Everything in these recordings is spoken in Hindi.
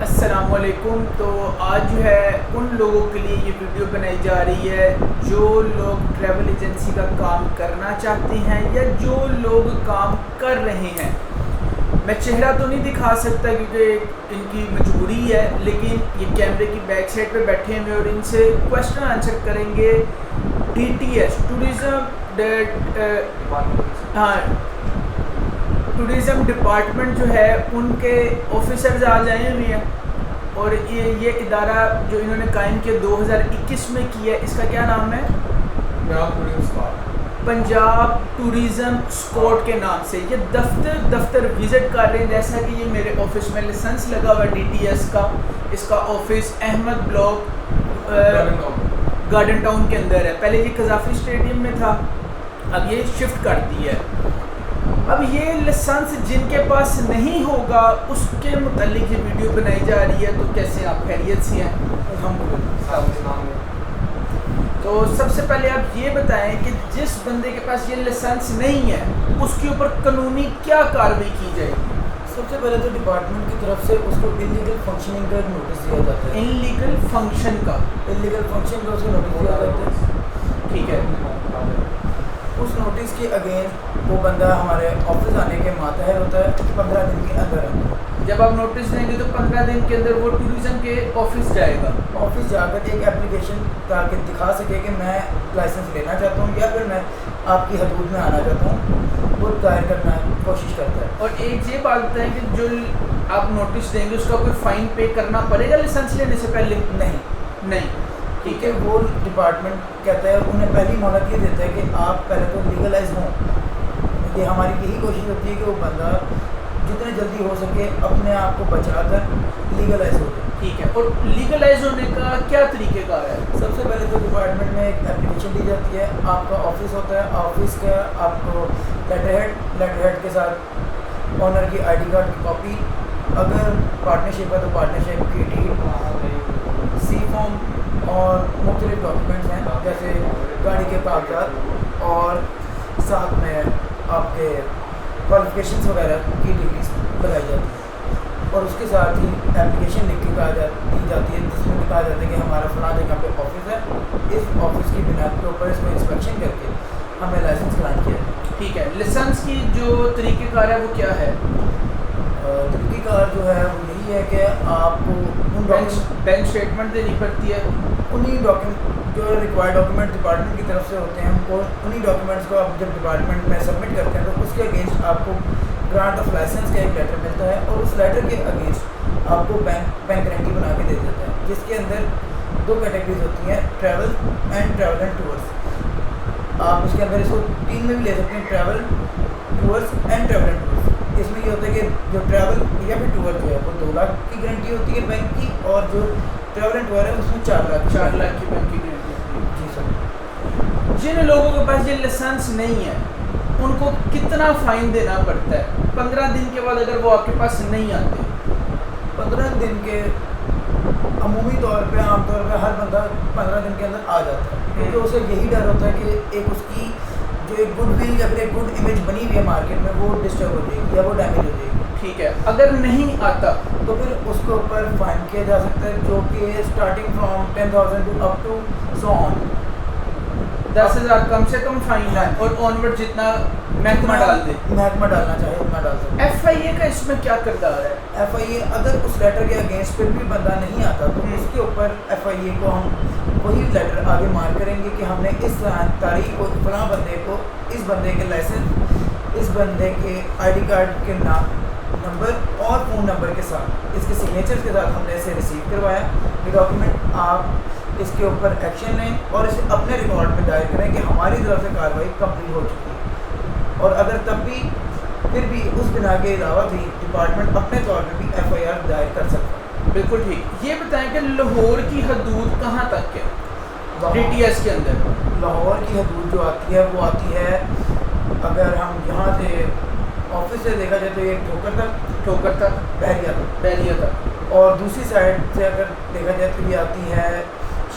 अस्सलामुअलैकुम। तो आज जो है उन लोगों के लिए ये वीडियो बनाई जा रही है जो लोग ट्रैवल एजेंसी का काम करना चाहते हैं या जो लोग काम कर रहे हैं। मैं चेहरा तो नहीं दिखा सकता क्योंकि इनकी मजबूरी है, लेकिन ये कैमरे की बैक साइड पे बैठे हैं और इनसे क्वेश्चन आंसर करेंगे। TTS टूरिज़म डिपार्टमेंट जो है उनके ऑफिसर्स आज आए हुए हैं और ये इदारा जो इन्होंने कायम किया 2021 में किया है, इसका क्या नाम है? पंजाब टूरिज़म स्कॉट के नाम से ये दफ्तर विज़िट कर रहे हैं। जैसा कि ये मेरे ऑफिस में लाइसेंस लगा हुआ है DTS का। इसका office Ahmad block garden town के अंदर है। पहले ये कज़ाफ़ी स्टेडियम में था, अब ये शिफ्ट कर दी है। अब ये लाइसेंस जिनके पास नहीं होगा उसके मुतालिक ये वीडियो बनाई जा रही है। तो कैसे आप खैरियत से हैं? तो सबसे पहले आप ये बताएं कि जिस बंदे के पास ये लाइसेंस नहीं है उसके ऊपर कानूनी क्या कार्रवाई की जाएगी? सबसे पहले तो डिपार्टमेंट की तरफ से उसको इलीगल फंक्शनिंग का नोटिस दिया जाता है। इलीगल फंक्शन का उसको नोटिस दिया जाता है। ठीक है। उस नोटिस के अगेंस्ट वो बंदा हमारे ऑफिस आने के मातहत होता है 15 दिन के अंदर। जब आप नोटिस देंगे तो 15 दिन के अंदर वो टूरिज़म के ऑफिस जाएगा। ऑफिस जाकर एक एप्लीकेशन ताकि दिखा सके कि मैं लाइसेंस लेना चाहता हूँ या फिर मैं आपकी हदूद में आना चाहता हूँ, वो दायर करना कोशिश करता है। और एक ये बात बताएं कि जो आप नोटिस देंगे उसका कोई फ़ाइन पे करना पड़ेगा लाइसेंस लेने से पहले? नहीं। ठीक है, वो डिपार्टमेंट कहता है, उन्हें पहली मोहलत ये देता है कि आप पहले तो लीगलाइज हों। ये हमारी यही कोशिश होती है कि वो बंदा जितने जल्दी हो सके अपने आप को बचाकर लीगलाइज हो जाए। ठीक है। और लीगलाइज होने का क्या तरीक़ेकार है? सबसे पहले तो डिपार्टमेंट में एक एप्लीकेशन दी जाती है। आपका ऑफिस होता है, ऑफिस का आपको लेटर हेड के साथ ऑनर की ID कार्ड की कॉपी, अगर पार्टनरशिप है तो पार्टनरशिप की डीड, C फॉर्म और मुख्तलिफ डॉक्यूमेंट्स हैं जैसे गाड़ी के कागजात और साथ में आपके क्वालिफिकेशंस वगैरह की डिग्रीज लगाई जाती है। और उसके साथ ही एप्लीकेशन लिख के दी जाती है जिसमें कहा जाता है कि हमारा फलां जगह पे ऑफिस है, इस ऑफिस की बिना के ऊपर इसको इंस्पेक्शन करके हमें लाइसेंस ग्रांट किया है। ठीक है। लाइसेंस की जो तरीक़ेकार है वो क्या है? तरीक़ेकार जो है वो यही है कि आपको बैंक स्टेटमेंट देनी पड़ती है। उन्हीं डॉक्यूमेंट जो रिक्वायर्ड डॉक्यूमेंट डिपार्टमेंट की तरफ से होते हैं, हमको उन्हीं डॉक्यूमेंट्स को आप जब डिपार्टमेंट में सबमिट करते हैं तो उसके अगेंस्ट आपको ग्रांट ऑफ लाइसेंस का एक लेटर मिलता है और उस लेटर के अगेंस्ट आपको बैंक गारंटी बना के दे देता है, जिसके अंदर 2 कैटेगरीज होती हैं, ट्रैवल एंड टूर्स। आप इसके अंदर इसको 3 में भी ले सकते हैं, travel, tours and travel and tours. इसमें ये होता है कि जो ट्रैवल या फिर टूर जो है वो 2 लाख की गारंटी होती है बैंक की, और जो ट्रैवल एंड टूर है उसमें 4 लाख की बैंक की गारंटी। जी सर। जिन लोगों के पास ये लाइसेंस नहीं है उनको कितना फ़ाइन देना पड़ता है 15 दिन के बाद अगर वो आपके पास नहीं आते? 15 दिन के अमूमी तौर पे आमतौर पे हर बंदा 15 दिन के अंदर आ जाता है, क्योंकि उसे यही डर होता है कि एक उसकी जो एक गुडविल या फिर एक गुड इमेज बनी हुई है मार्केट में वो डिस्टर्ब हो जाएगी या वो डैमेज हो जाएगी। ठीक है। अगर नहीं आता तो फिर उसके ऊपर फाइन किया जा सकता है, जो कि starting from 10,000 to up to so on 10,000 कम से कम फाइन है और ऑनवर्ड जितना महकमा डाल दे, महकमा डालना चाहे उतना डाल सकते हैं। FIA का इसमें क्या किरदार है? FIA अगर उस लेटर के अगेंस्ट फिर भी बंदा नहीं आता तो उसके ऊपर FIA को हम वही लेटर आगे मार्क करेंगे कि हमने इस तारीख को फलां बंदे को इस बंदे के लाइसेंस, इस बंदे के ID कार्ड के नंबर और फ़ोन नंबर के साथ इसके सिग्नेचर के साथ हमने इसे रिसीव करवाया। ये डॉक्यूमेंट आप इसके ऊपर एक्शन लें और इसे अपने रिकॉर्ड में दायर करें कि हमारी तरफ से कार्रवाई कंप्लीट हो चुकी है। और अगर तब भी फिर भी उस बिना के अलावा भी डिपार्टमेंट अपने तौर पर भी FIR दायर कर सकता है। बिल्कुल ठीक। ये बताएं कि लाहौर की हदूद कहाँ तक है DTS के अंदर? लाहौर की हदूद जो आती है वो आती है, अगर हम यहाँ से ऑफिस से देखा जाए तो ये ठोकर तक बहरिया तक, बहरिया तक। और दूसरी साइड से अगर देखा जाए तो ये आती है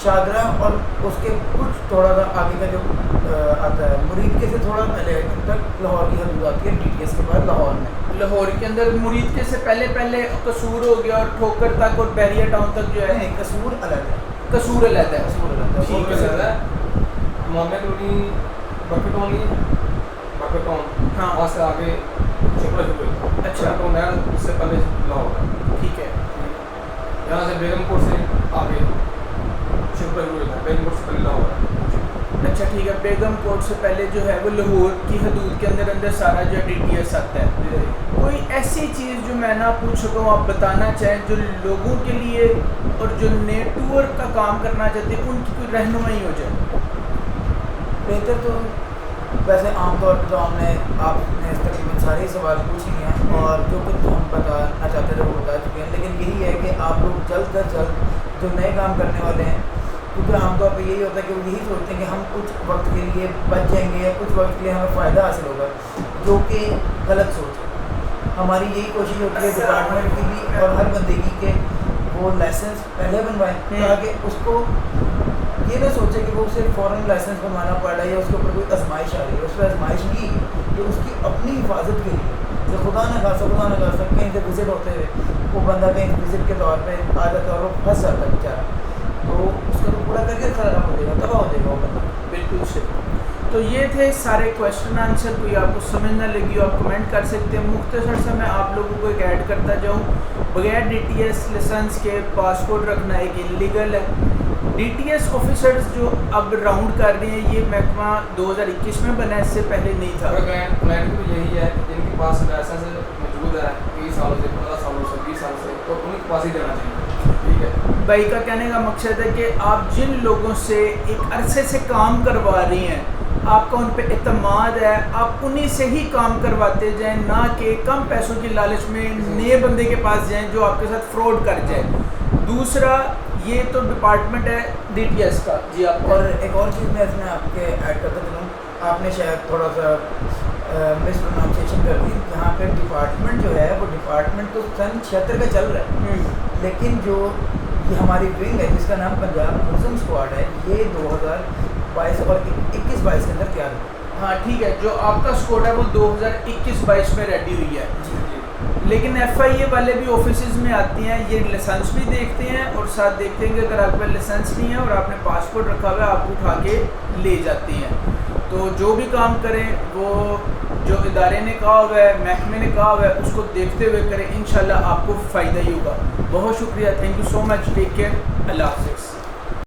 शादरा और उसके कुछ थोड़ा सा आगे का जो आता है मुरीद के से थोड़ा पहले तक लाहौर की हदूद आती है, DTS के बाद लाहौर में। लाहौर के अंदर मुरीद के से पहले कसूर हो गया और ठोकर तक और बहरिया टाउन तक जो है नहीं, कसूर अलग है। कसूर अलग है। कसूर अलग है। ठीक है सर। मोहम्मद उनी बफे टाउन हाँ। वहाँ से आगे चुपड़ा चुपड़े अच्छा। तो मैं उससे पहले लाहौर है। ठीक है। यहाँ से बेगमपुर से आगे चुपड़ा चुपड़े था, बेगमपुर से पहले लाहौर है। अच्छा ठीक है, बेगम कोट से पहले जो है वो लाहौर की हदूद के अंदर सारा जो DTS आता है। कोई ऐसी चीज़ जो मैं ना पूछ सकूँ आप बताना चाहें जो लोगों के लिए और जो नए टूर का काम करना चाहते हैं उनकी कोई रहनुमाई हो जाए? बेहतर तो वैसे आमतौर पर तो आपने तकरीबन सारे ही सवाल पूछ लिए हैं और जो कुछ हम बताना चाहते थे वो बता चुके हैं, लेकिन यही है कि आप लोग जल्द से जल्द जो नए काम करने वाले हैं, क्योंकि आमतौर पर यही होता है कि वो यही सोचते हैं कि हम कुछ वक्त के लिए बच जाएंगे या कुछ वक्त के लिए हमें फ़ायदा हासिल होगा, जो कि गलत सोच है। हमारी यही कोशिश होती है डिपार्टमेंट की भी और हर बंदे की कि वो लाइसेंस पहले बनवाएं ताकि उसको ये ना सोचे कि वो उसे फ़ौरन लाइसेंस बनवाना पड़ रहा है या उसके ऊपर कोई आजमाइश आ रही है। उस पर आजमाइश नहीं, ये उसकी अपनी हिफाजत के लिए, तो खुदा न खासा कहीं से विज़िट होते हुए वो बंदा कहीं विज़िट के तौर पे आ जाता है और वो फंस जाता है बेचारा, तो उसका तो पूरा करके ख़राब हो जाएगा, तबाह हो जाएगा वो बंदा। बिल्कुल सही। तो ये थे सारे क्वेश्चन आंसर। कोई आपको समझ ना लगी हो आप कमेंट कर सकते हैं। मुख्तसर से मैं आप लोगों को एक ऐड करता जाऊँ, बगैर DTS लाइसेंस के पासपोर्ट रखना एक इलीगल है। DTS ऑफिसर्स जो अब राउंड कर रहे हैं ये महकमा 2021 में बना है, इससे पहले नहीं था। क्लाइंट को यही है कि जिनके पास लाइसेंस मौजूद है 20 सालों से 15 सालों से 20 साल से, तो उनके पास ही देना चाहिए। ठीक है, भाई का कहने का मकसद है कि आप जिन लोगों से एक अरसे से काम करवा रही हैं, आपका उन पे एतमाद है, आप उन्हीं से ही काम करवाते जाएं, ना कि कम पैसों की लालच में नए बंदे के पास जाएं जो आपके साथ फ्रॉड कर जाए। दूसरा ये तो डिपार्टमेंट है DTS का। जी आप और एक और चीज़ मैं इसमें आपके ऐड करता चलूँ, आपने शायद थोड़ा सा मिस प्रोनाउंसिएशन कर दी। यहाँ पे डिपार्टमेंट जो है वो डिपार्टमेंट तो सन 76 का चल रहा है, लेकिन जो ये हमारी विंग है जिसका नाम पंजाब टूरिज्म स्क्वाड है, ये 2022 और 21-22 के अंदर तैयार हुआ। हाँ ठीक है, जो आपका स्कोर है वो 2021-22 में रेडी हुई है। जी जी। लेकिन FIA वाले भी ऑफिसेज में आती हैं, ये लाइसेंस भी देखते हैं और साथ देखते हैं कि अगर आपके पास लाइसेंस नहीं है और आपने पासपोर्ट रखा हुआ है आपको उठा के ले जाती हैं। तो जो भी काम करें वो जो इदारे ने कहा हुआ है, महकमे ने कहा हुआ है, उसको देखते हुए करें, इंशाल्लाह आपको फ़ायदा ही होगा। बहुत शुक्रिया, thank you so much, take care, अल्लाह हाफ़िज़।